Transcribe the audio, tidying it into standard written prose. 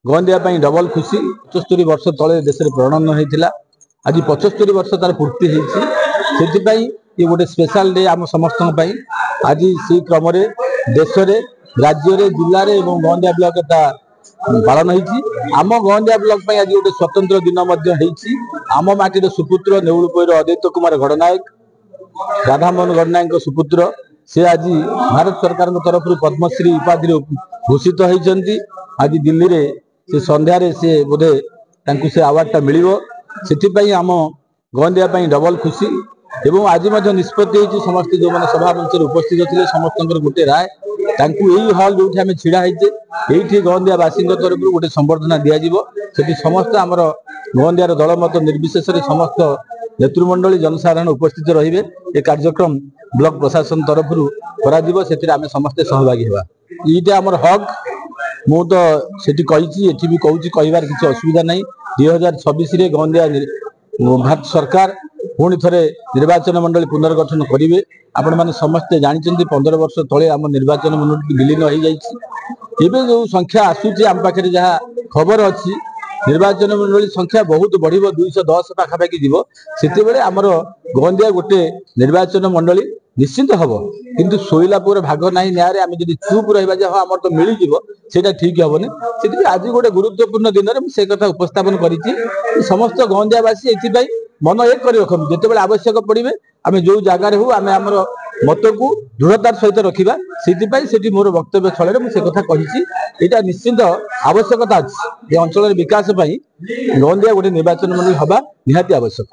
गहंदिया double खुशी 75 वर्ष तले देश में प्रणयन होता आज 75 वर्ष तार पूर्ति होती ये गोटे स्पेशल डे आम समस्त आज से क्रम देश में राज्य में जिले में गहंदिया ब्लॉक पालन होम गहंदिया ब्लॉक आज गोटे स्वतंत्र दिन आम माटीर सुपुत्र नेउलपुर अद्वैत कुमार गणनायक राधामोहन गणनायक सुपुत्र से आज भारत सरकार तरफ पद्मश्री उपाधि भूषित होती आज दिल्ली रे से संध्यारे से बोधे से अवार्डटा मिलिबो से आम गहंदिया डबल खुशी एवं आज निष्पत्ति समस्त जो मैंने सभा मंच उपस्थित थे समस्त गोटे राय यही हल जो आम छिड़ा ये गहंदियावासी तरफ गोटे संबर्धना दि समस्त आमर गहंदियार दलमत निर्विशेष समस्त नेतृमंडली जनसाधारण उपस्थित रहिबे ए कार्यक्रम ब्लॉक प्रशासन तरफ आम समस्ते सहभागी होगा ये आमर हक मु तो सेठी कही एठी भी कहूँ कहबार किसी असुविधा नहीं 2026 गहंदिया भारत सरकार पुणी थे निर्वाचन मंडली पुनर्गठन करेंगे आपण मैंने समस्ते जानते 15 वर्ष तले आम निर्वाचन मंडली विलीन हो जाए जो संख्या आसूची आम पाखे जहाँ खबर अच्छी निर्वाचन मंडली संख्या बहुत बढ़ 210 पाखापाखि जीव से आमर गहंदिया गोटे निर्वाचन मंडली निश्चिंत हम किंतु शोला पूरा भाग ना न्याय आम जब चुप रहा हाँ आम तो मिल जाए ठीक हेनी से आज गोटे गुरुत्वपूर्ण दिन में से कथा उपस्थापन कर समस्त गहंदियावासी ये मन एक कर रखु जिते आवश्यक पड़े आम जो जगार हो आम आम मत को दृढ़तार सहित रखा से मोर वक्तव्य स्थल मुझे कथा कही यहाँ निश्चिंत आवश्यकता अच्छी अंचल विकास गहंदिया गोटे निर्वाचन मंडली हवा निहाती आवश्यक।